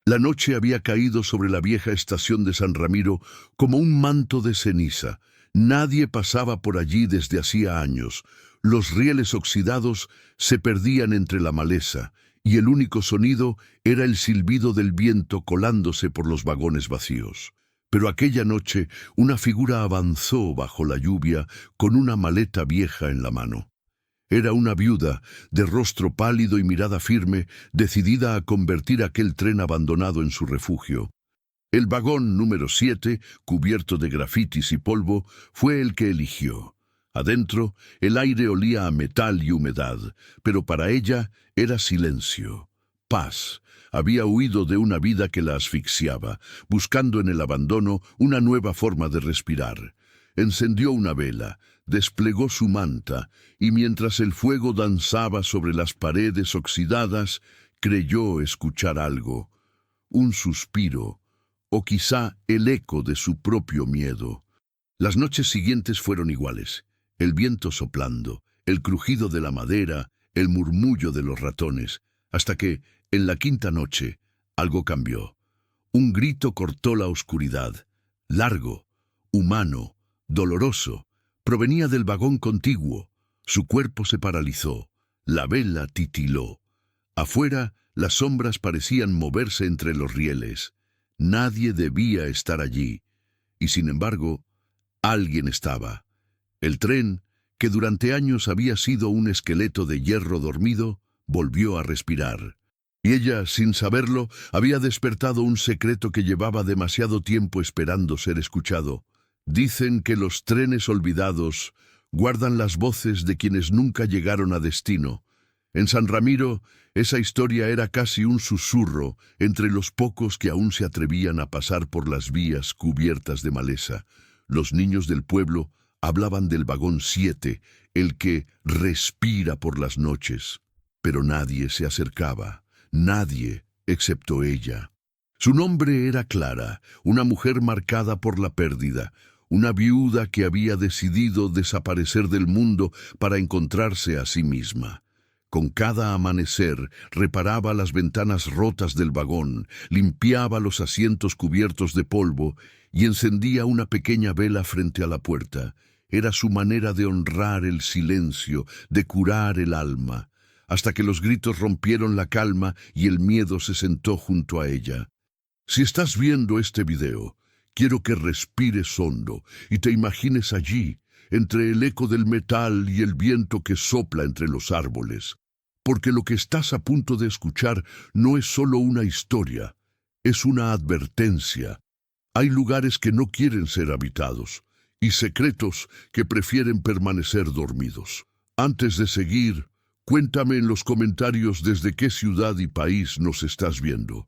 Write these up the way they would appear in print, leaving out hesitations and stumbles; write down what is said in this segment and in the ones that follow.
La noche había caído sobre la vieja estación de San Ramiro como un manto de ceniza. Nadie pasaba por allí desde hacía años. Los rieles oxidados se perdían entre la maleza, y el único sonido era el silbido del viento colándose por los vagones vacíos. Pero aquella noche una figura avanzó bajo la lluvia con una maleta vieja en la mano. Era una viuda, de rostro pálido y mirada firme, decidida a convertir aquel tren abandonado en su refugio. El vagón número 7, cubierto de grafitis y polvo, fue el que eligió. Adentro, el aire olía a metal y humedad, pero para ella era silencio, paz. Había huido de una vida que la asfixiaba, buscando en el abandono una nueva forma de respirar. Encendió una vela, desplegó su manta, y mientras el fuego danzaba sobre las paredes oxidadas, creyó escuchar algo, un suspiro, o quizá el eco de su propio miedo. Las noches siguientes fueron iguales, el viento soplando, el crujido de la madera, el murmullo de los ratones, hasta que, en la quinta noche, algo cambió. Un grito cortó la oscuridad, largo, humano, doloroso. Provenía del vagón contiguo. Su cuerpo se paralizó. La vela titiló. Afuera, las sombras parecían moverse entre los rieles. Nadie debía estar allí. Y sin embargo, alguien estaba. El tren, que durante años había sido un esqueleto de hierro dormido, volvió a respirar. Y ella, sin saberlo, había despertado un secreto que llevaba demasiado tiempo esperando ser escuchado. Dicen que los trenes olvidados guardan las voces de quienes nunca llegaron a destino. En San Ramiro, esa historia era casi un susurro entre los pocos que aún se atrevían a pasar por las vías cubiertas de maleza. Los niños del pueblo hablaban del vagón 7, el que respira por las noches. Pero nadie se acercaba, nadie excepto ella. Su nombre era Clara, una mujer marcada por la pérdida, una viuda que había decidido desaparecer del mundo para encontrarse a sí misma. Con cada amanecer reparaba las ventanas rotas del vagón, limpiaba los asientos cubiertos de polvo y encendía una pequeña vela frente a la puerta. Era su manera de honrar el silencio, de curar el alma, hasta que los gritos rompieron la calma y el miedo se sentó junto a ella. Si estás viendo este video, quiero que respires hondo y te imagines allí, entre el eco del metal y el viento que sopla entre los árboles. Porque lo que estás a punto de escuchar no es solo una historia, es una advertencia. Hay lugares que no quieren ser habitados y secretos que prefieren permanecer dormidos. Antes de seguir, cuéntame en los comentarios desde qué ciudad y país nos estás viendo.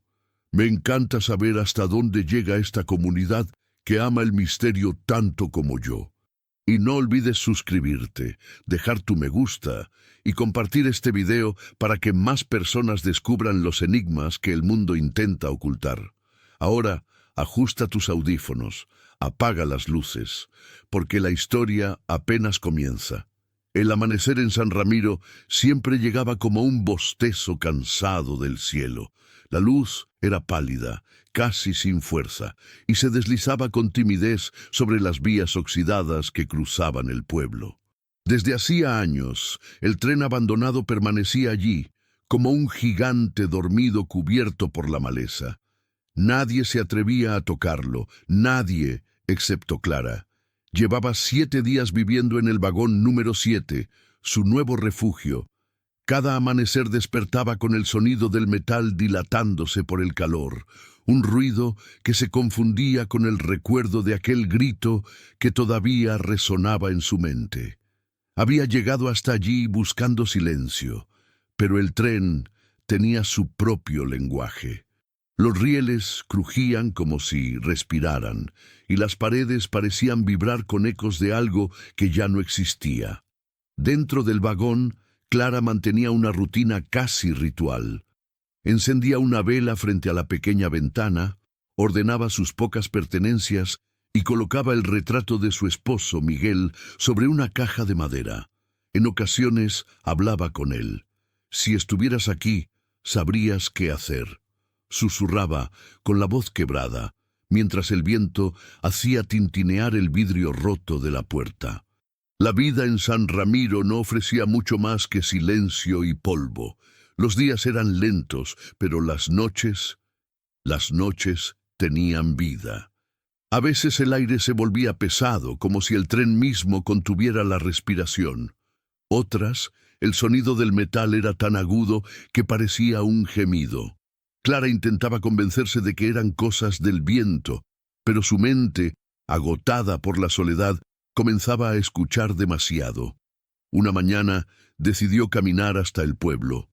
Me encanta saber hasta dónde llega esta comunidad que ama el misterio tanto como yo. Y no olvides suscribirte, dejar tu me gusta y compartir este video para que más personas descubran los enigmas que el mundo intenta ocultar. Ahora, ajusta tus audífonos, apaga las luces, porque la historia apenas comienza. El amanecer en San Ramiro siempre llegaba como un bostezo cansado del cielo. La luz era pálida, casi sin fuerza, y se deslizaba con timidez sobre las vías oxidadas que cruzaban el pueblo. Desde hacía años, el tren abandonado permanecía allí, como un gigante dormido cubierto por la maleza. Nadie se atrevía a tocarlo, nadie, excepto Clara. Llevaba 7 días viviendo en el vagón número 7, su nuevo refugio. Cada amanecer despertaba con el sonido del metal dilatándose por el calor, un ruido que se confundía con el recuerdo de aquel grito que todavía resonaba en su mente. Había llegado hasta allí buscando silencio, pero el tren tenía su propio lenguaje. Los rieles crujían como si respiraran, y las paredes parecían vibrar con ecos de algo que ya no existía. Dentro del vagón, Clara mantenía una rutina casi ritual. Encendía una vela frente a la pequeña ventana, ordenaba sus pocas pertenencias y colocaba el retrato de su esposo, Miguel, sobre una caja de madera. En ocasiones hablaba con él. Si estuvieras aquí, sabrías qué hacer. susurraba con la voz quebrada, mientras el viento hacía tintinear el vidrio roto de la puerta. La vida en San Ramiro no ofrecía mucho más que silencio y polvo. Los días eran lentos, pero las noches tenían vida. A veces el aire se volvía pesado, como si el tren mismo contuviera la respiración. Otras, el sonido del metal era tan agudo que parecía un gemido. Clara intentaba convencerse de que eran cosas del viento, pero su mente, agotada por la soledad, comenzaba a escuchar demasiado. Una mañana decidió caminar hasta el pueblo.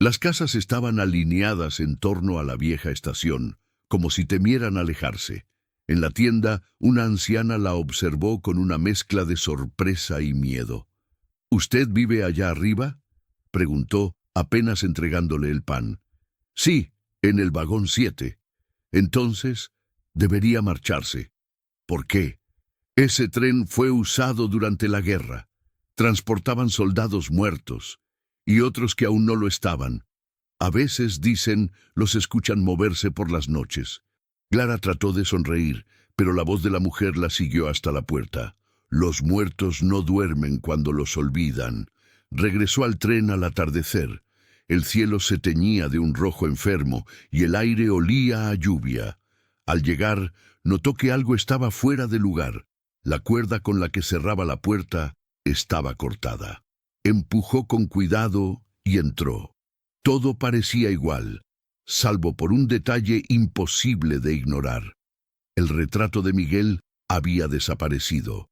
Las casas estaban alineadas en torno a la vieja estación, como si temieran alejarse. En la tienda, una anciana la observó con una mezcla de sorpresa y miedo. —¿Usted vive allá arriba? —preguntó, apenas entregándole el pan. —Sí, en el vagón 7. Entonces, debería marcharse. ¿Por qué? Ese tren fue usado durante la guerra. Transportaban soldados muertos y otros que aún no lo estaban. A veces, dicen, los escuchan moverse por las noches. Clara trató de sonreír, pero la voz de la mujer la siguió hasta la puerta. Los muertos no duermen cuando los olvidan. Regresó al tren al atardecer. El cielo se teñía de un rojo enfermo y el aire olía a lluvia. Al llegar, notó que algo estaba fuera de lugar. La cuerda con la que cerraba la puerta estaba cortada. Empujó con cuidado y entró. Todo parecía igual, salvo por un detalle imposible de ignorar. El retrato de Miguel había desaparecido.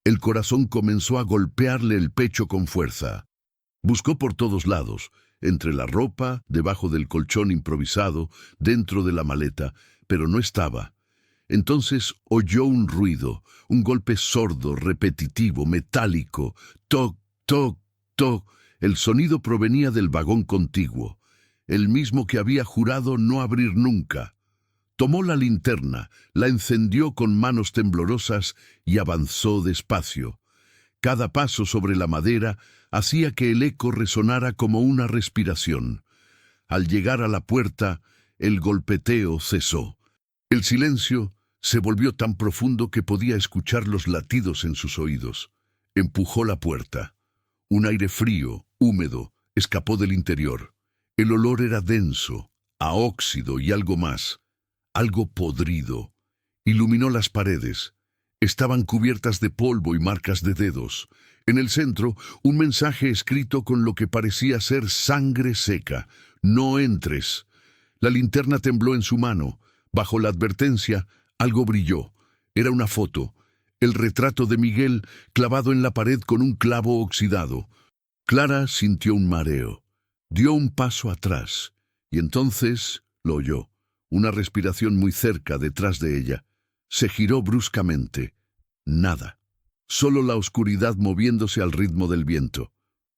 El corazón comenzó a golpearle el pecho con fuerza. Buscó por todos lados, entre la ropa, debajo del colchón improvisado, dentro de la maleta, pero no estaba. Entonces oyó un ruido, un golpe sordo, repetitivo, metálico. Toc, toc, toc. El sonido provenía del vagón contiguo, el mismo que había jurado no abrir nunca. Tomó la linterna, la encendió con manos temblorosas y avanzó despacio. Cada paso sobre la madera hacía que el eco resonara como una respiración. Al llegar a la puerta, el golpeteo cesó. El silencio se volvió tan profundo que podía escuchar los latidos en sus oídos. Empujó la puerta. Un aire frío, húmedo, escapó del interior. El olor era denso, a óxido y algo más, algo podrido. Iluminó las paredes. Estaban cubiertas de polvo y marcas de dedos. En el centro, un mensaje escrito con lo que parecía ser sangre seca. No entres. La linterna tembló en su mano. Bajo la advertencia, algo brilló. Era una foto. El retrato de Miguel clavado en la pared con un clavo oxidado. Clara sintió un mareo. Dio un paso atrás y entonces lo oyó. Una respiración muy cerca detrás de ella. Se giró bruscamente. Nada. Solo la oscuridad moviéndose al ritmo del viento.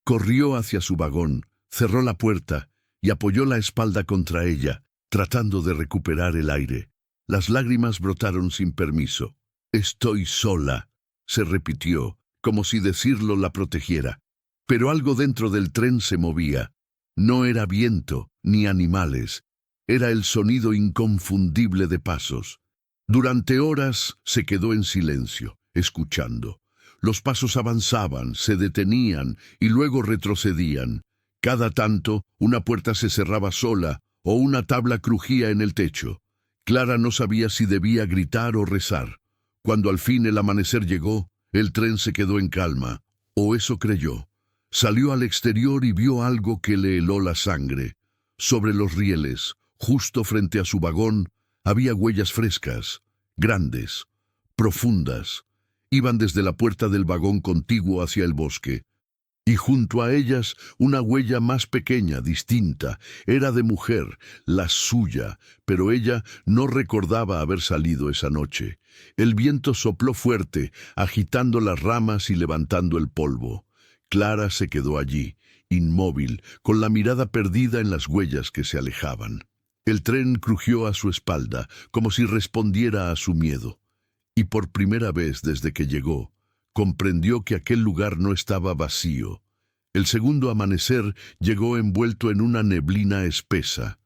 Corrió hacia su vagón, cerró la puerta y apoyó la espalda contra ella, tratando de recuperar el aire. Las lágrimas brotaron sin permiso. «Estoy sola», se repitió, como si decirlo la protegiera. Pero algo dentro del tren se movía. No era viento, ni animales. Era el sonido inconfundible de pasos. Durante horas se quedó en silencio, escuchando. Los pasos avanzaban, se detenían y luego retrocedían. Cada tanto, una puerta se cerraba sola o una tabla crujía en el techo. Clara no sabía si debía gritar o rezar. Cuando al fin el amanecer llegó, el tren se quedó en calma, o eso creyó. Salió al exterior y vio algo que le heló la sangre. Sobre los rieles, justo frente a su vagón, había huellas frescas, grandes, profundas. Iban desde la puerta del vagón contiguo hacia el bosque. Y junto a ellas, una huella más pequeña, distinta. Era de mujer, la suya, pero ella no recordaba haber salido esa noche. El viento sopló fuerte, agitando las ramas y levantando el polvo. Clara se quedó allí, inmóvil, con la mirada perdida en las huellas que se alejaban. El tren crujió a su espalda, como si respondiera a su miedo. Y por primera vez desde que llegó, comprendió que aquel lugar no estaba vacío. El segundo amanecer llegó envuelto en una neblina espesa.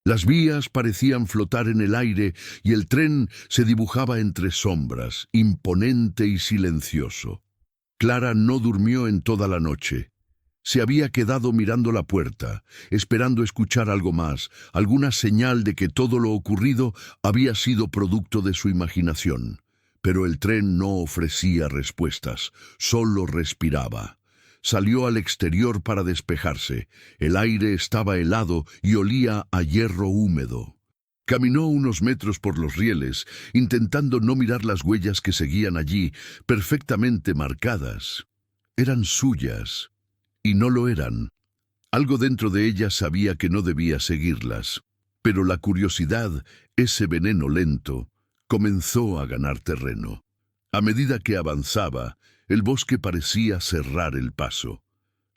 Las vías parecían flotar en el aire y el tren se dibujaba entre sombras, imponente y silencioso. Clara no durmió en toda la noche. Se había quedado mirando la puerta, esperando escuchar algo más, alguna señal de que todo lo ocurrido había sido producto de su imaginación. Pero el tren no ofrecía respuestas, solo respiraba. Salió al exterior para despejarse. El aire estaba helado y olía a hierro húmedo. Caminó unos metros por los rieles, intentando no mirar las huellas que seguían allí, perfectamente marcadas. Eran suyas, y no lo eran. Algo dentro de ella sabía que no debía seguirlas. Pero la curiosidad, ese veneno lento, comenzó a ganar terreno. A medida que avanzaba, el bosque parecía cerrar el paso.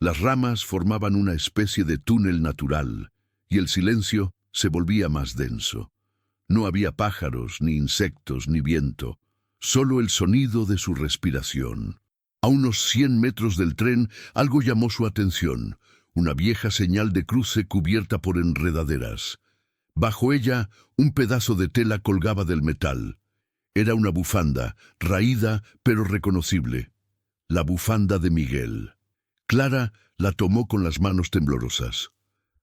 Las ramas formaban una especie de túnel natural, y el silencio se volvía más denso. No había pájaros, ni insectos, ni viento, solo el sonido de su respiración. A unos 100 metros del tren, algo llamó su atención, una vieja señal de cruce cubierta por enredaderas. Bajo ella, un pedazo de tela colgaba del metal. Era una bufanda, raída pero reconocible. La bufanda de Miguel. Clara la tomó con las manos temblorosas.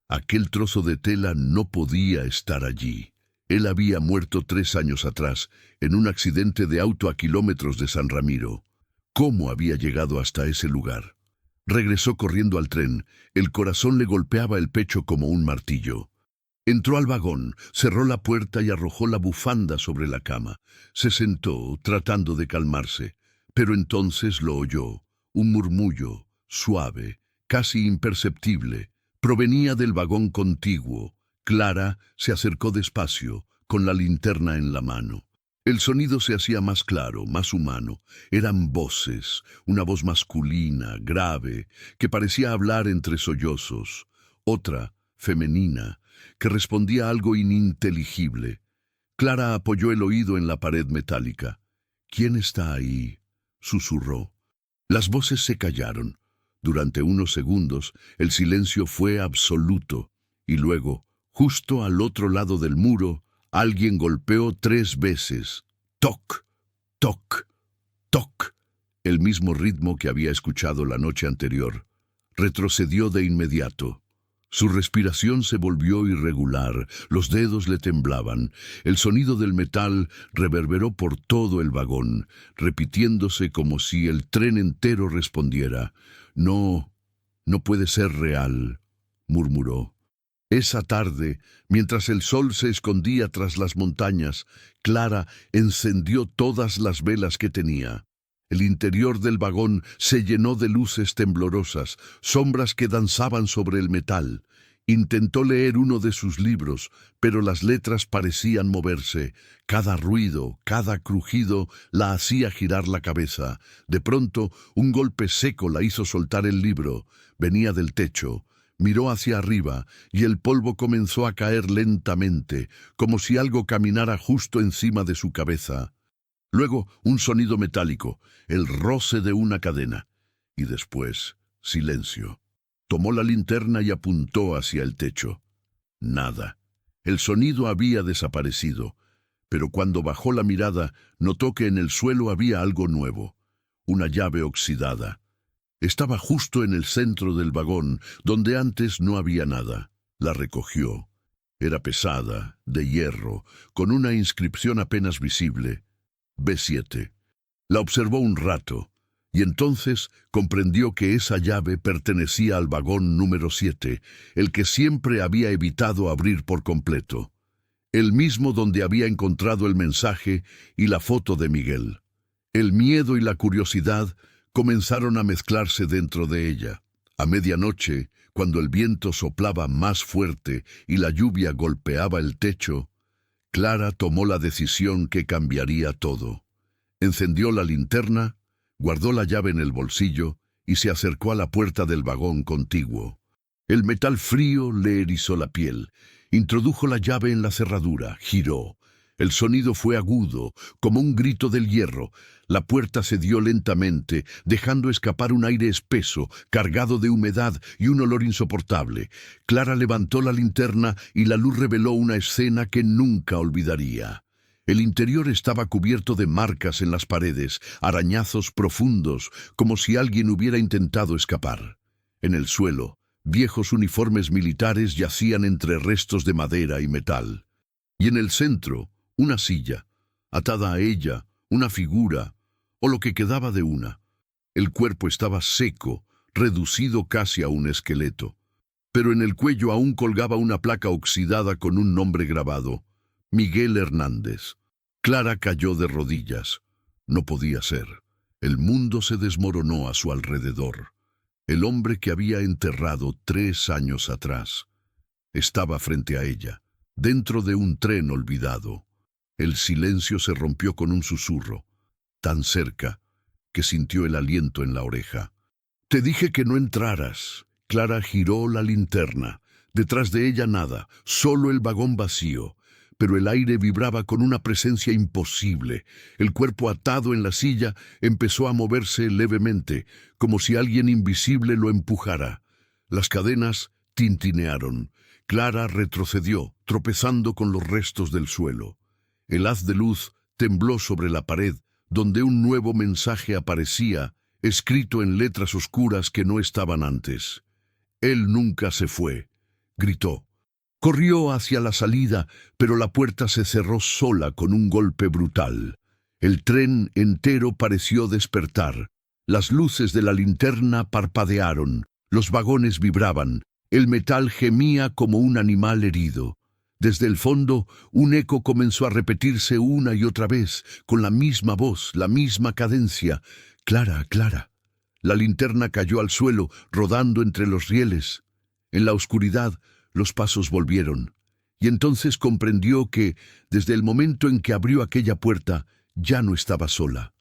Aquel trozo de tela no podía estar allí. Él había muerto 3 años atrás, en un accidente de auto a kilómetros de San Ramiro. ¿Cómo había llegado hasta ese lugar? Regresó corriendo al tren. El corazón le golpeaba el pecho como un martillo. Entró al vagón, cerró la puerta y arrojó la bufanda sobre la cama. Se sentó, tratando de calmarse. Pero entonces lo oyó, un murmullo, suave, casi imperceptible. Provenía del vagón contiguo. Clara se acercó despacio, con la linterna en la mano. El sonido se hacía más claro, más humano. Eran voces, una voz masculina, grave, que parecía hablar entre sollozos. Otra, femenina, que respondía algo ininteligible. Clara apoyó el oído en la pared metálica. ¿Quién está ahí?, susurró. Las voces se callaron. Durante unos segundos, el silencio fue absoluto. Y luego, justo al otro lado del muro, alguien golpeó 3 veces. Toc, toc, toc. El mismo ritmo que había escuchado la noche anterior. Retrocedió de inmediato. Su respiración se volvió irregular, los dedos le temblaban. El sonido del metal reverberó por todo el vagón, repitiéndose como si el tren entero respondiera. No, no puede ser real, murmuró. Esa tarde, mientras el sol se escondía tras las montañas, Clara encendió todas las velas que tenía. El interior del vagón se llenó de luces temblorosas, sombras que danzaban sobre el metal. Intentó leer uno de sus libros, pero las letras parecían moverse. Cada ruido, cada crujido la hacía girar la cabeza. De pronto, un golpe seco la hizo soltar el libro. Venía del techo. Miró hacia arriba y el polvo comenzó a caer lentamente, como si algo caminara justo encima de su cabeza. Luego, un sonido metálico, el roce de una cadena. Y después, silencio. Tomó la linterna y apuntó hacia el techo. Nada. El sonido había desaparecido, pero cuando bajó la mirada, notó que en el suelo había algo nuevo. Una llave oxidada. Estaba justo en el centro del vagón, donde antes no había nada. La recogió. Era pesada, de hierro, con una inscripción apenas visible. B7. La observó un rato, y entonces comprendió que esa llave pertenecía al vagón número 7, el que siempre había evitado abrir por completo. El mismo donde había encontrado el mensaje y la foto de Miguel. El miedo y la curiosidad comenzaron a mezclarse dentro de ella. A medianoche, cuando el viento soplaba más fuerte y la lluvia golpeaba el techo, Clara tomó la decisión que cambiaría todo. Encendió la linterna, guardó la llave en el bolsillo y se acercó a la puerta del vagón contiguo. El metal frío le erizó la piel. Introdujo la llave en la cerradura, giró. El sonido fue agudo, como un grito del hierro. La puerta cedió lentamente, dejando escapar un aire espeso, cargado de humedad y un olor insoportable. Clara levantó la linterna y la luz reveló una escena que nunca olvidaría. El interior estaba cubierto de marcas en las paredes, arañazos profundos, como si alguien hubiera intentado escapar. En el suelo, viejos uniformes militares yacían entre restos de madera y metal. Y en el centro, una silla, atada a ella, una figura, o lo que quedaba de una. El cuerpo estaba seco, reducido casi a un esqueleto. Pero en el cuello aún colgaba una placa oxidada con un nombre grabado: Miguel Hernández. Clara cayó de rodillas. No podía ser. El mundo se desmoronó a su alrededor. El hombre que había enterrado 3 años atrás estaba frente a ella, dentro de un tren olvidado. El silencio se rompió con un susurro, tan cerca que sintió el aliento en la oreja. «Te dije que no entraras». Clara giró la linterna. Detrás de ella nada, solo el vagón vacío. Pero el aire vibraba con una presencia imposible. El cuerpo atado en la silla empezó a moverse levemente, como si alguien invisible lo empujara. Las cadenas tintinearon. Clara retrocedió, tropezando con los restos del suelo. El haz de luz tembló sobre la pared, donde un nuevo mensaje aparecía, escrito en letras oscuras que no estaban antes. «Él nunca se fue», gritó. Corrió hacia la salida, pero la puerta se cerró sola con un golpe brutal. El tren entero pareció despertar. Las luces de la linterna parpadearon, los vagones vibraban, el metal gemía como un animal herido. Desde el fondo, un eco comenzó a repetirse una y otra vez, con la misma voz, la misma cadencia. «Clara, Clara». La linterna cayó al suelo, rodando entre los rieles. En la oscuridad, los pasos volvieron, y entonces comprendió que, desde el momento en que abrió aquella puerta, ya no estaba sola.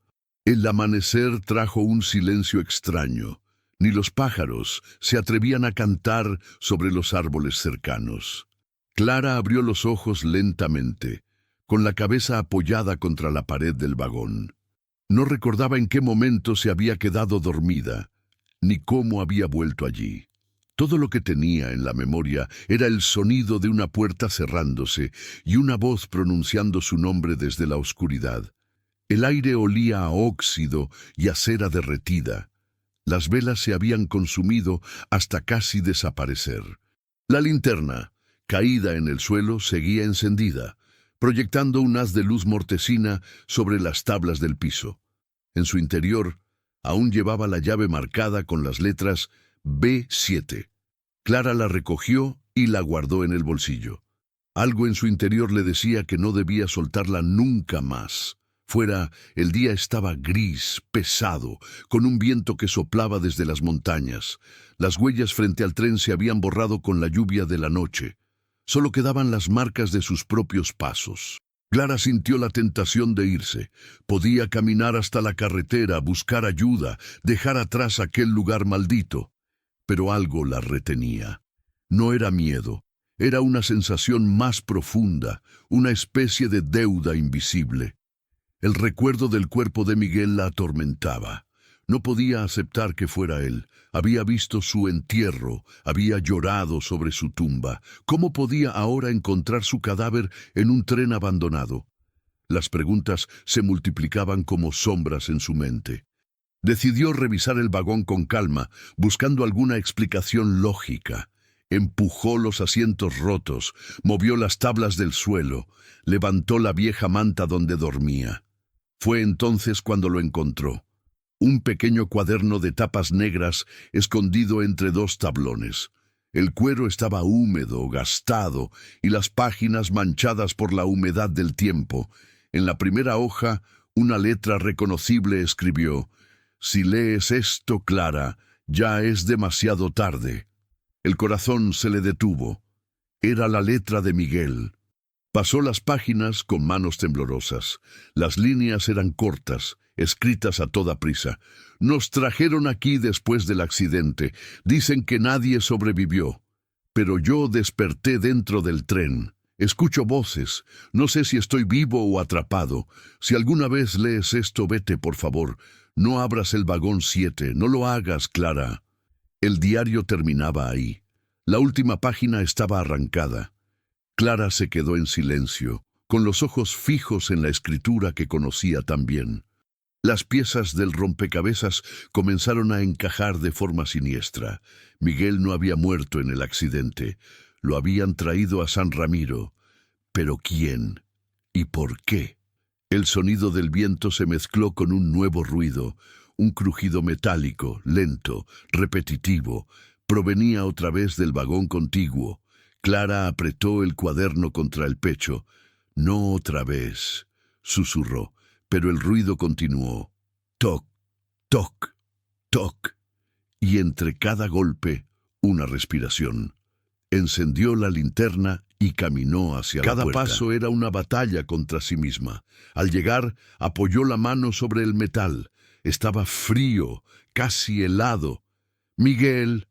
El amanecer trajo un silencio extraño. Ni los pájaros se atrevían a cantar sobre los árboles cercanos. Clara abrió los ojos lentamente, con la cabeza apoyada contra la pared del vagón. No recordaba en qué momento se había quedado dormida, ni cómo había vuelto allí. Todo lo que tenía en la memoria era el sonido de una puerta cerrándose y una voz pronunciando su nombre desde la oscuridad. El aire olía a óxido y a cera derretida. Las velas se habían consumido hasta casi desaparecer. La linterna, caída en el suelo, seguía encendida, proyectando un haz de luz mortecina sobre las tablas del piso. En su interior, aún llevaba la llave marcada con las letras B7. Clara la recogió y la guardó en el bolsillo. Algo en su interior le decía que no debía soltarla nunca más. Fuera, el día estaba gris, pesado, con un viento que soplaba desde las montañas. Las huellas frente al tren se habían borrado con la lluvia de la noche. Solo quedaban las marcas de sus propios pasos. Clara sintió la tentación de irse. Podía caminar hasta la carretera, buscar ayuda, dejar atrás aquel lugar maldito. Pero algo la retenía. No era miedo, era una sensación más profunda, una especie de deuda invisible. El recuerdo del cuerpo de Miguel la atormentaba. No podía aceptar que fuera él. Había visto su entierro, había llorado sobre su tumba. ¿Cómo podía ahora encontrar su cadáver en un tren abandonado? Las preguntas se multiplicaban como sombras en su mente. Decidió revisar el vagón con calma, buscando alguna explicación lógica. Empujó los asientos rotos, movió las tablas del suelo, levantó la vieja manta donde dormía. Fue entonces cuando lo encontró. Un pequeño cuaderno de tapas negras escondido entre 2 tablones. El cuero estaba húmedo, gastado, y las páginas manchadas por la humedad del tiempo. En la primera hoja, una letra reconocible escribió: «Si lees esto, Clara, ya es demasiado tarde». El corazón se le detuvo. Era la letra de Miguel. Pasó las páginas con manos temblorosas. Las líneas eran cortas, escritas a toda prisa. «Nos trajeron aquí después del accidente. Dicen que nadie sobrevivió. Pero yo desperté dentro del tren. Escucho voces. No sé si estoy vivo o atrapado. Si alguna vez lees esto, vete, por favor. No abras el vagón 7. No lo hagas, Clara. El diario terminaba ahí. La última página estaba arrancada. Clara se quedó en silencio, con los ojos fijos en la escritura que conocía tan bien. Las piezas del rompecabezas comenzaron a encajar de forma siniestra. Miguel no había muerto en el accidente. Lo habían traído a San Ramiro. ¿Pero quién? ¿Y por qué? El sonido del viento se mezcló con un nuevo ruido, un crujido metálico, lento, repetitivo. Provenía otra vez del vagón contiguo. Clara apretó el cuaderno contra el pecho. «No otra vez», susurró, pero el ruido continuó. Toc, toc, toc. Y entre cada golpe, una respiración. Encendió la linterna y caminó hacia la puerta. Cada paso era una batalla contra sí misma. Al llegar, apoyó la mano sobre el metal. Estaba frío, casi helado. «Miguel»,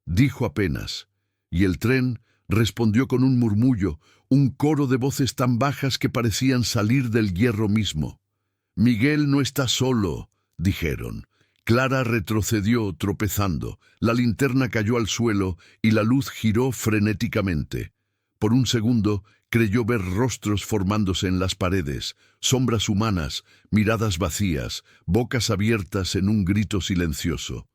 dijo apenas, y el tren respondió con un murmullo, un coro de voces tan bajas que parecían salir del hierro mismo. «Miguel no está solo», dijeron. Clara retrocedió tropezando. La linterna cayó al suelo y la luz giró frenéticamente. Por un segundo creyó ver rostros formándose en las paredes, sombras humanas, miradas vacías, bocas abiertas en un grito silencioso.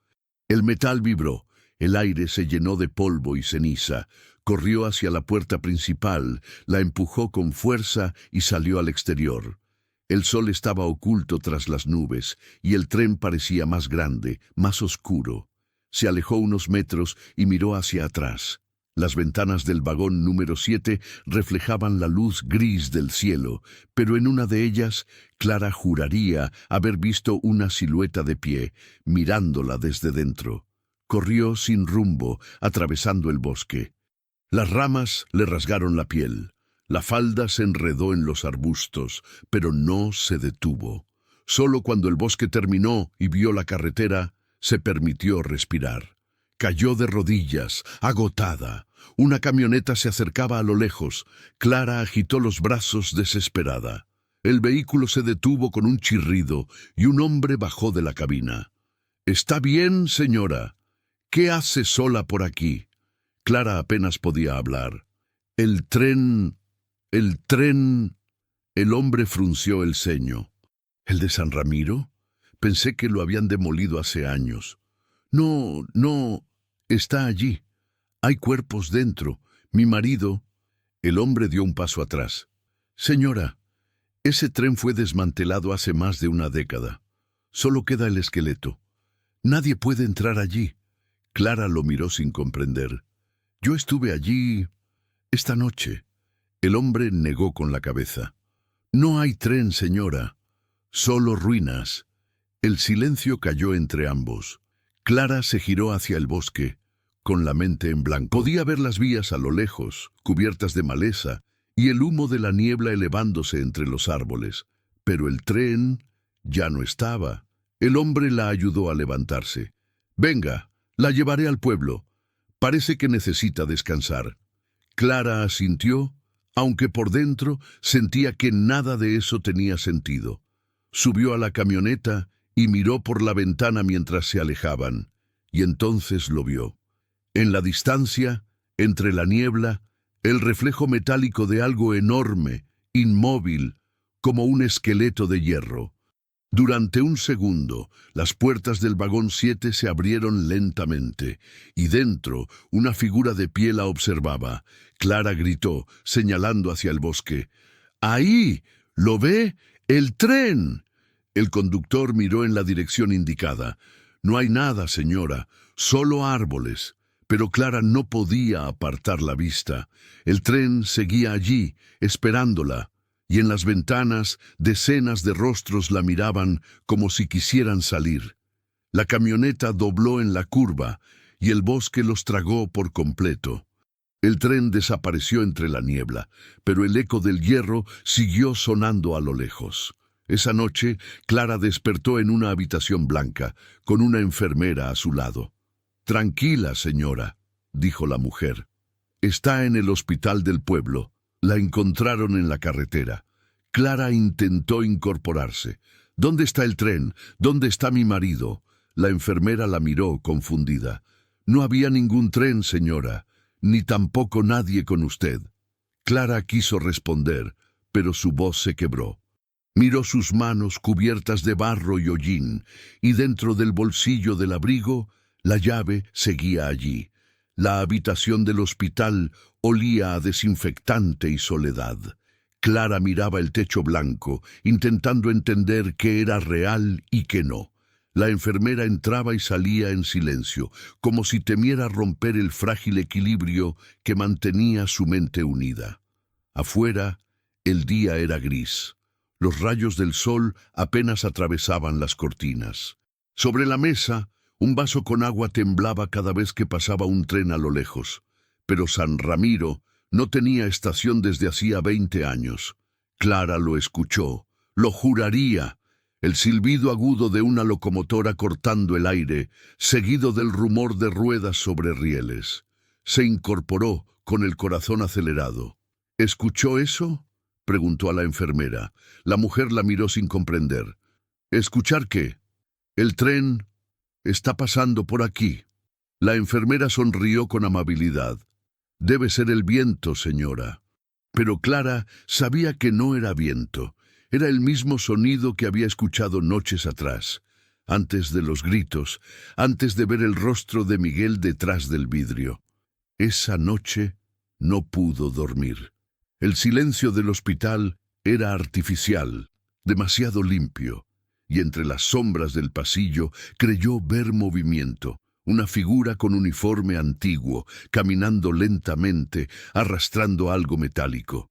El metal vibró, el aire se llenó de polvo y ceniza. Corrió hacia la puerta principal, la empujó con fuerza y salió al exterior. El sol estaba oculto tras las nubes y el tren parecía más grande, más oscuro. Se alejó unos metros y miró hacia atrás. Las ventanas del vagón número 7 reflejaban la luz gris del cielo, pero en una de ellas, Clara juraría haber visto una silueta de pie, mirándola desde dentro. Corrió sin rumbo, atravesando el bosque. Las ramas le rasgaron la piel. La falda se enredó en los arbustos, pero no se detuvo. Solo cuando el bosque terminó y vio la carretera, se permitió respirar. Cayó de rodillas, agotada. Una camioneta se acercaba a lo lejos. Clara agitó los brazos desesperada. El vehículo se detuvo con un chirrido y un hombre bajó de la cabina. «¿Está bien, señora? ¿Qué hace sola por aquí?» Clara apenas podía hablar. «El tren... El hombre frunció el ceño. «¿El de San Ramiro? Pensé que lo habían demolido hace años». No, está allí. Hay cuerpos dentro. Mi marido...» El hombre dio un paso atrás. «Señora, ese tren fue desmantelado hace más de una década. Solo queda el esqueleto. Nadie puede entrar allí». Clara lo miró sin comprender. «Yo estuve allí esta noche». El hombre negó con la cabeza. «No hay tren, señora. Solo ruinas». El silencio cayó entre ambos. Clara se giró hacia el bosque, con la mente en blanco. Podía ver las vías a lo lejos, cubiertas de maleza, y el humo de la niebla elevándose entre los árboles. Pero el tren ya no estaba. El hombre la ayudó a levantarse. «Venga, la llevaré al pueblo. Parece que necesita descansar». Clara asintió, aunque por dentro sentía que nada de eso tenía sentido. Subió a la camioneta y miró por la ventana mientras se alejaban, y entonces lo vio. En la distancia, entre la niebla, el reflejo metálico de algo enorme, inmóvil, como un esqueleto de hierro. Durante un segundo, las puertas del vagón 7 se abrieron lentamente, y dentro, una figura de pie la observaba. Clara gritó, señalando hacia el bosque. «¡Ahí! ¿Lo ve? ¡El tren!». El conductor miró en la dirección indicada. «No hay nada, señora, solo árboles». Pero Clara no podía apartar la vista. El tren seguía allí, esperándola, y en las ventanas decenas de rostros la miraban como si quisieran salir. La camioneta dobló en la curva, y el bosque los tragó por completo. El tren desapareció entre la niebla, pero el eco del hierro siguió sonando a lo lejos. Esa noche, Clara despertó en una habitación blanca, con una enfermera a su lado. «Tranquila, señora», dijo la mujer. «Está en el hospital del pueblo. La encontraron en la carretera. Clara intentó incorporarse. «¿Dónde está el tren? ¿Dónde está mi marido?» La enfermera la miró confundida. «No había ningún tren, señora, ni tampoco nadie con usted». Clara quiso responder, pero su voz se quebró. Miró sus manos cubiertas de barro y hollín, y dentro del bolsillo del abrigo, la llave seguía allí. La habitación del hospital olía a desinfectante y soledad. Clara miraba el techo blanco, intentando entender qué era real y qué no. La enfermera entraba y salía en silencio, como si temiera romper el frágil equilibrio que mantenía su mente unida. Afuera, el día era gris. Los rayos del sol apenas atravesaban las cortinas. Sobre la mesa, un vaso con agua temblaba cada vez que pasaba un tren a lo lejos. Pero San Ramiro no tenía estación desde hacía 20 años. Clara lo escuchó, lo juraría. El silbido agudo de una locomotora cortando el aire, seguido del rumor de ruedas sobre rieles. Se incorporó con el corazón acelerado. «¿Escuchó eso?», preguntó a la enfermera. La mujer la miró sin comprender. «¿Escuchar qué?». «El tren está pasando por aquí». La enfermera sonrió con amabilidad. «Debe ser el viento, señora». Pero Clara sabía que no era viento. Era el mismo sonido que había escuchado noches atrás, antes de los gritos, antes de ver el rostro de Miguel detrás del vidrio. Esa noche no pudo dormir. El silencio del hospital era artificial, demasiado limpio, y entre las sombras del pasillo creyó ver movimiento, una figura con uniforme antiguo, caminando lentamente, arrastrando algo metálico.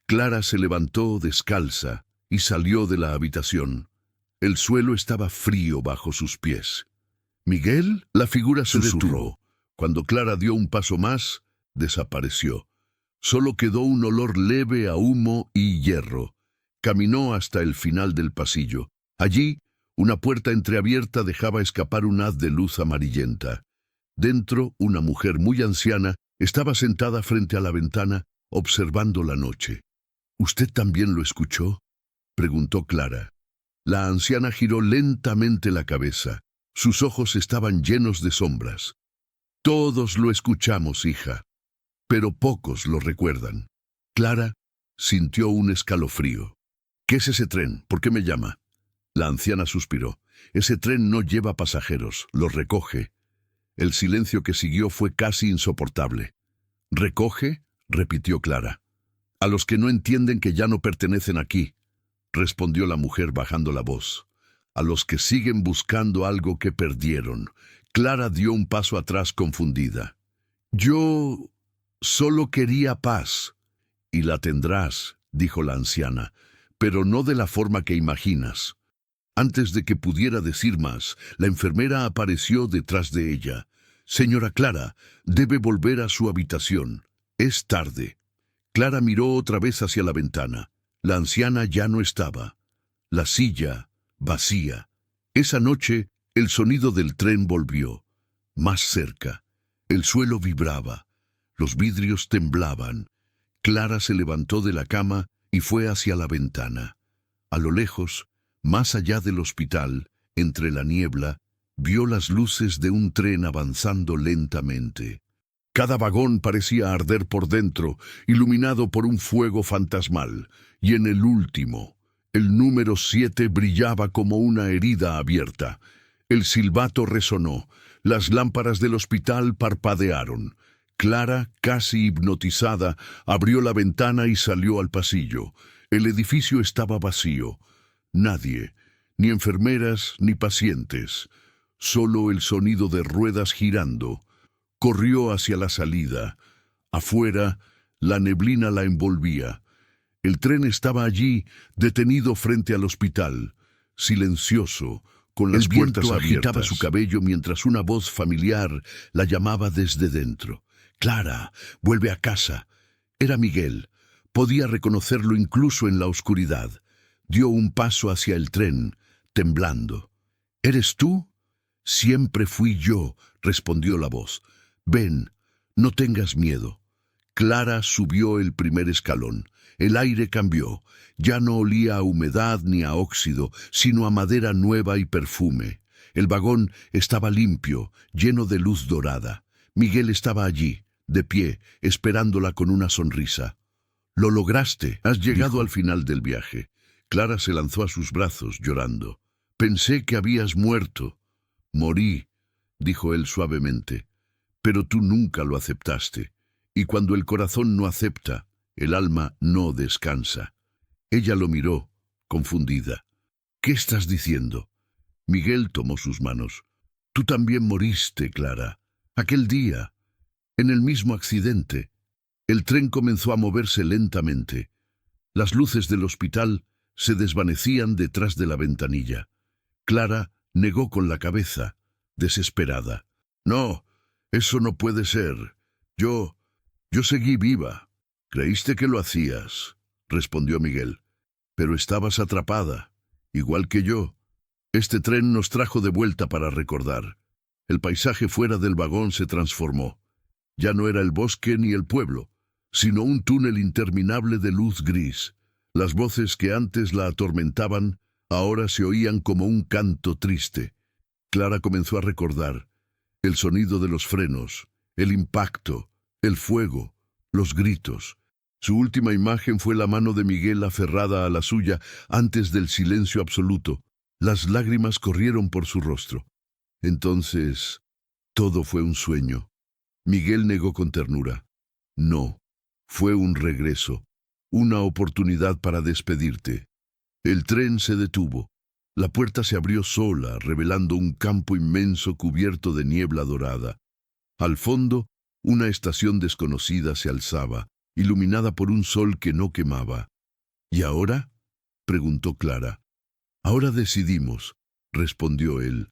Clara se levantó descalza y salió de la habitación. El suelo estaba frío bajo sus pies. «¿Miguel?». La figura se detuvo. Cuando Clara dio un paso más, desapareció. Solo quedó un olor leve a humo y hierro. Caminó hasta el final del pasillo. Allí, una puerta entreabierta dejaba escapar un haz de luz amarillenta. Dentro, una mujer muy anciana estaba sentada frente a la ventana, observando la noche. «¿Usted también lo escuchó?», preguntó Clara. La anciana giró lentamente la cabeza. Sus ojos estaban llenos de sombras. «Todos lo escuchamos, hija, pero pocos lo recuerdan». Clara sintió un escalofrío. «¿Qué es ese tren? ¿Por qué me llama?». La anciana suspiró. «Ese tren no lleva pasajeros, los recoge». El silencio que siguió fue casi insoportable. «¿Recoge?», repitió Clara. «A los que no entienden que ya no pertenecen aquí», respondió la mujer bajando la voz. «A los que siguen buscando algo que perdieron». Clara dio un paso atrás confundida. «Yo solo quería paz». «Y la tendrás», dijo la anciana, «pero no de la forma que imaginas». Antes de que pudiera decir más, la enfermera apareció detrás de ella. «Señora Clara, debe volver a su habitación. Es tarde». Clara miró otra vez hacia la ventana. La anciana ya no estaba. La silla, vacía. Esa noche, el sonido del tren volvió. Más cerca. El suelo vibraba. Los vidrios temblaban. Clara se levantó de la cama y fue hacia la ventana. A lo lejos, más allá del hospital, entre la niebla, vio las luces de un tren avanzando lentamente. Cada vagón parecía arder por dentro, iluminado por un fuego fantasmal, y en el último, el número 7 brillaba como una herida abierta. El silbato resonó, las lámparas del hospital parpadearon. Clara, casi hipnotizada, abrió la ventana y salió al pasillo. El edificio estaba vacío. Nadie, ni enfermeras ni pacientes, solo el sonido de ruedas girando. Corrió hacia la salida. Afuera, la neblina la envolvía. El tren estaba allí, detenido frente al hospital, silencioso, con las puertas abiertas. El viento agitaba su cabello mientras una voz familiar la llamaba desde dentro. «Clara, vuelve a casa». Era Miguel. Podía reconocerlo incluso en la oscuridad. Dio un paso hacia el tren, temblando. «¿Eres tú?». «Siempre fui yo», respondió la voz. «Ven, no tengas miedo». Clara subió el primer escalón. El aire cambió. Ya no olía a humedad ni a óxido, sino a madera nueva y perfume. El vagón estaba limpio, lleno de luz dorada. Miguel estaba allí, de pie, esperándola con una sonrisa. «Lo lograste, has llegado al final del viaje». Clara se lanzó a sus brazos, llorando. «Pensé que habías muerto». «Morí», dijo él suavemente, «pero tú nunca lo aceptaste. Y cuando el corazón no acepta, el alma no descansa». Ella lo miró, confundida. «¿Qué estás diciendo?» Miguel tomó sus manos. «Tú también moriste, Clara. Aquel día, en el mismo accidente». El tren comenzó a moverse lentamente. Las luces del hospital se desvanecían detrás de la ventanilla. Clara negó con la cabeza, desesperada. «No, eso no puede ser. Yo seguí viva». «Creíste que lo hacías», respondió Miguel. «Pero estabas atrapada, igual que yo. Este tren nos trajo de vuelta para recordar». El paisaje fuera del vagón se transformó. Ya no era el bosque ni el pueblo, sino un túnel interminable de luz gris. Las voces que antes la atormentaban ahora se oían como un canto triste. Clara comenzó a recordar el sonido de los frenos, el impacto, el fuego, los gritos. Su última imagen fue la mano de Miguel aferrada a la suya antes del silencio absoluto. Las lágrimas corrieron por su rostro. Entonces, todo fue un sueño. Miguel negó con ternura. «No, fue un regreso, una oportunidad para despedirte». El tren se detuvo. La puerta se abrió sola, revelando un campo inmenso cubierto de niebla dorada. Al fondo, una estación desconocida se alzaba, iluminada por un sol que no quemaba. «¿Y ahora?», preguntó Clara. «Ahora decidimos», respondió él.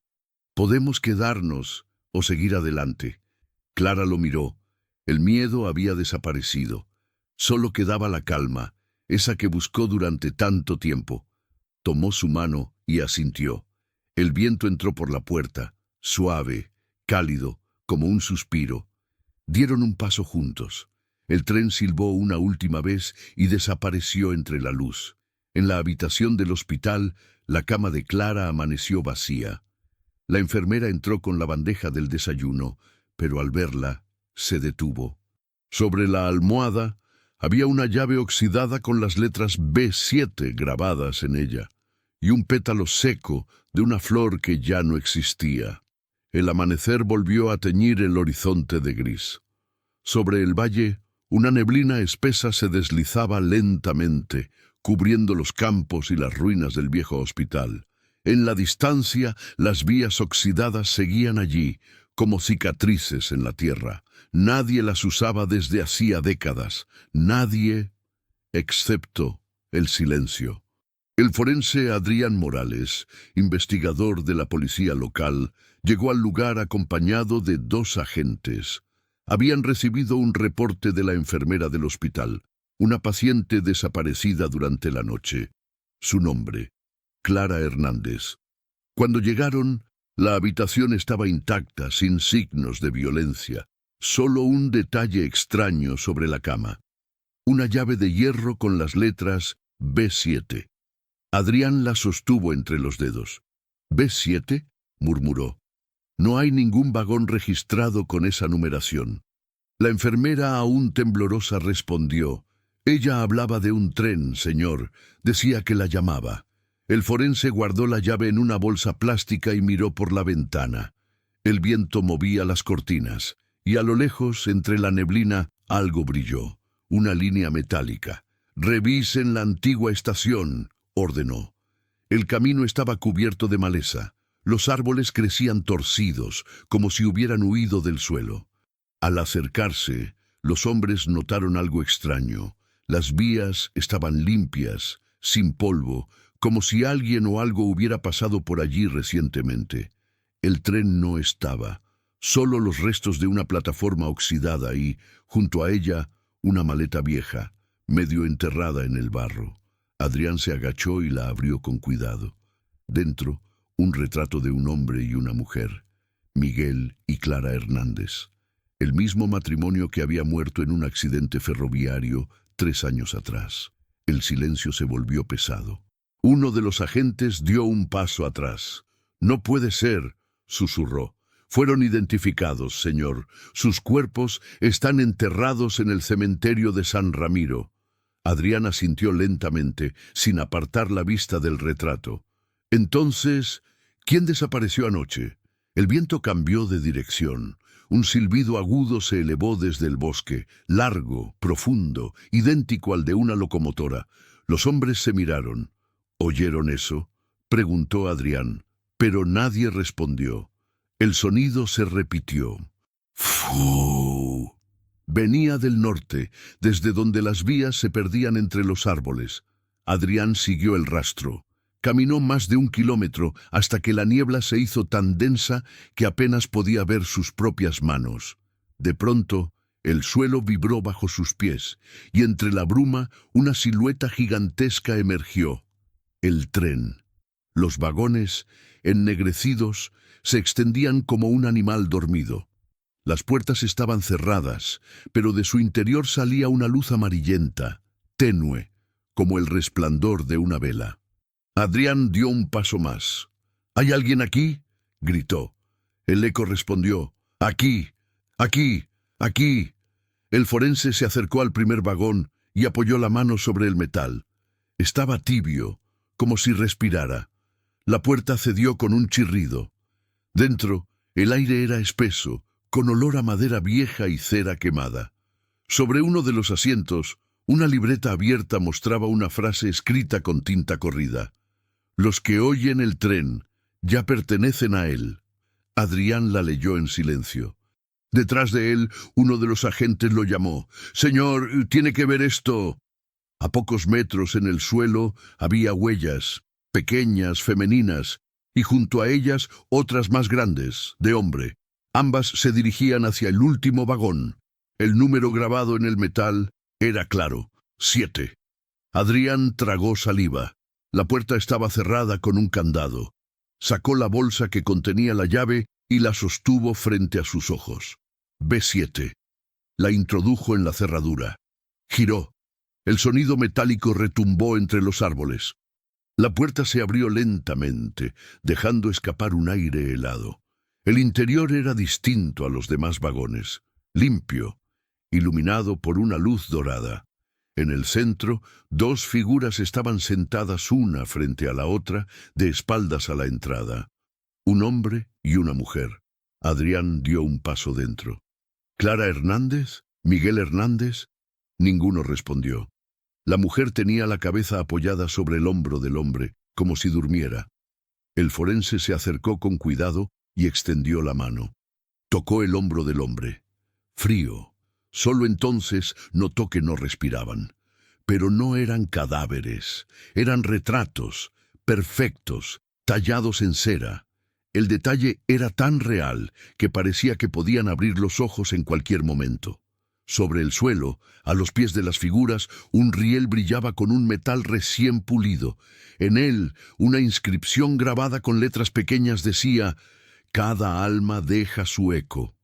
«Podemos quedarnos o seguir adelante». Clara lo miró. El miedo había desaparecido. Solo quedaba la calma, esa que buscó durante tanto tiempo. Tomó su mano y asintió. El viento entró por la puerta, suave, cálido, como un suspiro. Dieron un paso juntos. El tren silbó una última vez y desapareció entre la luz. En la habitación del hospital, la cama de Clara amaneció vacía. La enfermera entró con la bandeja del desayuno, pero al verla, se detuvo. Sobre la almohada había una llave oxidada con las letras B7 grabadas en ella, y un pétalo seco de una flor que ya no existía. El amanecer volvió a teñir el horizonte de gris. Sobre el valle, una neblina espesa se deslizaba lentamente, cubriendo los campos y las ruinas del viejo hospital. En la distancia, las vías oxidadas seguían allí, como cicatrices en la tierra. Nadie las usaba desde hacía décadas. Nadie, excepto el silencio. El forense Adrián Morales, investigador de la policía local, llegó al lugar acompañado de 2 agentes. Habían recibido un reporte de la enfermera del hospital, una paciente desaparecida durante la noche. Su nombre, Clara Hernández. Cuando llegaron, la habitación estaba intacta, sin signos de violencia. Solo un detalle extraño sobre la cama. Una llave de hierro con las letras B7. Adrián la sostuvo entre los dedos. «¿B7?», murmuró. «No hay ningún vagón registrado con esa numeración». La enfermera, aún temblorosa, respondió. «Ella hablaba de un tren, señor. Decía que la llamaba». El forense guardó la llave en una bolsa plástica y miró por la ventana. El viento movía las cortinas, y a lo lejos, entre la neblina, algo brilló. Una línea metálica. «Revisen la antigua estación», ordenó. El camino estaba cubierto de maleza. Los árboles crecían torcidos, como si hubieran huido del suelo. Al acercarse, los hombres notaron algo extraño. Las vías estaban limpias, sin polvo, como si alguien o algo hubiera pasado por allí recientemente. El tren no estaba, solo los restos de una plataforma oxidada y, junto a ella, una maleta vieja, medio enterrada en el barro. Adrián se agachó y la abrió con cuidado. Dentro, un retrato de un hombre y una mujer, Miguel y Clara Hernández. el mismo matrimonio que había muerto en un accidente ferroviario 3 años atrás. El silencio se volvió pesado. Uno de los agentes dio un paso atrás. «No puede ser», susurró. «Fueron identificados, señor. Sus cuerpos están enterrados en el cementerio de San Ramiro». Adrián asintió lentamente, sin apartar la vista del retrato. «Entonces, ¿quién desapareció anoche?» El viento cambió de dirección. Un silbido agudo se elevó desde el bosque, largo, profundo, idéntico al de una locomotora. Los hombres se miraron. «¿Oyeron eso?», preguntó Adrián, pero nadie respondió. El sonido se repitió. «Fu». Venía del norte, desde donde las vías se perdían entre los árboles. Adrián siguió el rastro. Caminó más de 1 kilómetro hasta que la niebla se hizo tan densa que apenas podía ver sus propias manos. De pronto, el suelo vibró bajo sus pies, y entre la bruma una silueta gigantesca emergió. El tren. Los vagones, ennegrecidos, se extendían como un animal dormido. Las puertas estaban cerradas, pero de su interior salía una luz amarillenta, tenue, como el resplandor de una vela. Adrián dio un paso más. «¿Hay alguien aquí?», gritó. El eco respondió: «Aquí, aquí, aquí». El forense se acercó al primer vagón y apoyó la mano sobre el metal. Estaba tibio, como si respirara. La puerta cedió con un chirrido. Dentro, el aire era espeso, con olor a madera vieja y cera quemada. Sobre uno de los asientos, una libreta abierta mostraba una frase escrita con tinta corrida: «Los que oyen el tren ya pertenecen a él». Adrián la leyó en silencio. Detrás de él, uno de los agentes lo llamó: «Señor, tiene que ver esto». A pocos metros en el suelo había huellas, pequeñas, femeninas, y junto a ellas otras más grandes, de hombre. Ambas se dirigían hacia el último vagón. El número grabado en el metal era claro: 7. Adrián tragó saliva. La puerta estaba cerrada con un candado. Sacó la bolsa que contenía la llave y la sostuvo frente a sus ojos. B7. La introdujo en la cerradura. Giró. El sonido metálico retumbó entre los árboles. La puerta se abrió lentamente, dejando escapar un aire helado. El interior era distinto a los demás vagones, limpio, iluminado por una luz dorada. En el centro, 2 figuras estaban sentadas una frente a la otra, de espaldas a la entrada. Un hombre y una mujer. Adrián dio un paso dentro. «¿Clara Hernández? ¿Miguel Hernández?». Ninguno respondió. La mujer tenía la cabeza apoyada sobre el hombro del hombre, como si durmiera. El forense se acercó con cuidado y extendió la mano. Tocó el hombro del hombre. Frío. Solo entonces notó que no respiraban. Pero no eran cadáveres, eran retratos, perfectos, tallados en cera. El detalle era tan real que parecía que podían abrir los ojos en cualquier momento. Sobre el suelo, a los pies de las figuras, un riel brillaba con un metal recién pulido. En él, una inscripción grabada con letras pequeñas decía: «Cada alma deja su eco».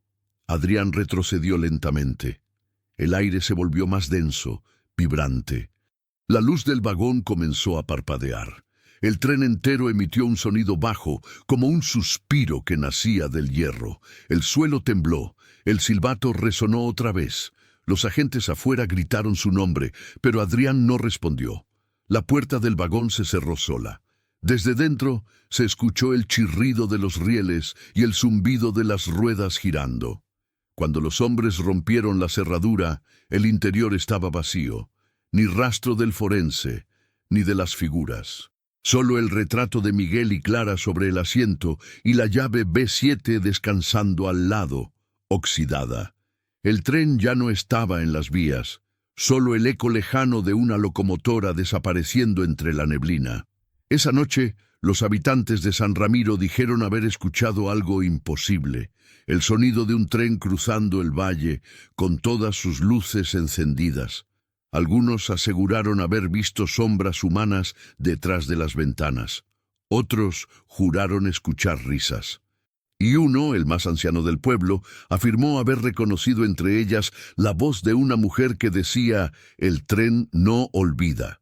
Adrián retrocedió lentamente. El aire se volvió más denso, vibrante. La luz del vagón comenzó a parpadear. El tren entero emitió un sonido bajo, como un suspiro que nacía del hierro. El suelo tembló. El silbato resonó otra vez. Los agentes afuera gritaron su nombre, pero Adrián no respondió. La puerta del vagón se cerró sola. Desde dentro se escuchó el chirrido de los rieles y el zumbido de las ruedas girando. Cuando los hombres rompieron la cerradura, el interior estaba vacío. Ni rastro del forense, ni de las figuras. Solo el retrato de Miguel y Clara sobre el asiento y la llave B7 descansando al lado, oxidada. El tren ya no estaba en las vías, solo el eco lejano de una locomotora desapareciendo entre la neblina. Esa noche, los habitantes de San Ramiro dijeron haber escuchado algo imposible, el sonido de un tren cruzando el valle con todas sus luces encendidas. Algunos aseguraron haber visto sombras humanas detrás de las ventanas. Otros juraron escuchar risas. Y uno, el más anciano del pueblo, afirmó haber reconocido entre ellas la voz de una mujer que decía: «El tren no olvida».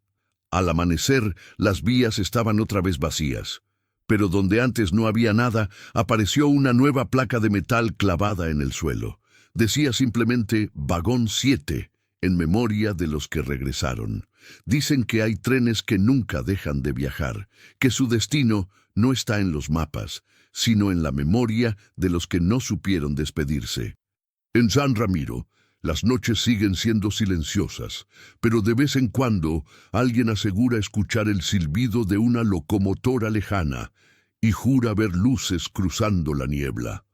Al amanecer, las vías estaban otra vez vacías. Pero donde antes no había nada, apareció una nueva placa de metal clavada en el suelo. Decía simplemente «Vagón 7», en memoria de los que regresaron. Dicen que hay trenes que nunca dejan de viajar, que su destino no está en los mapas, sino en la memoria de los que no supieron despedirse. En San Ramiro, las noches siguen siendo silenciosas, pero de vez en cuando alguien asegura escuchar el silbido de una locomotora lejana y jura ver luces cruzando la niebla.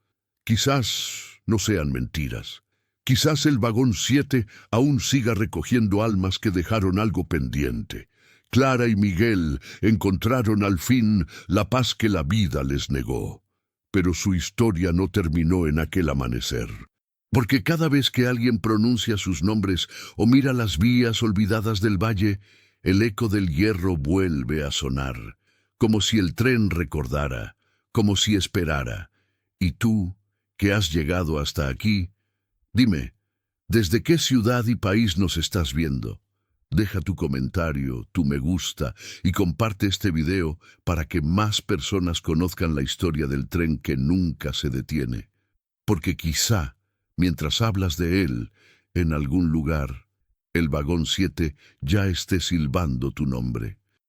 Quizás no sean mentiras. Quizás el vagón 7 aún siga recogiendo almas que dejaron algo pendiente. Clara y Miguel encontraron al fin la paz que la vida les negó. Pero su historia no terminó en aquel amanecer. Porque cada vez que alguien pronuncia sus nombres o mira las vías olvidadas del valle, el eco del hierro vuelve a sonar, como si el tren recordara, como si esperara. Y tú, que has llegado hasta aquí, dime, ¿desde qué ciudad y país nos estás viendo? Deja tu comentario, tu me gusta y comparte este video para que más personas conozcan la historia del tren que nunca se detiene. Porque quizá, mientras hablas de él, en algún lugar, el vagón 7 ya esté silbando tu nombre.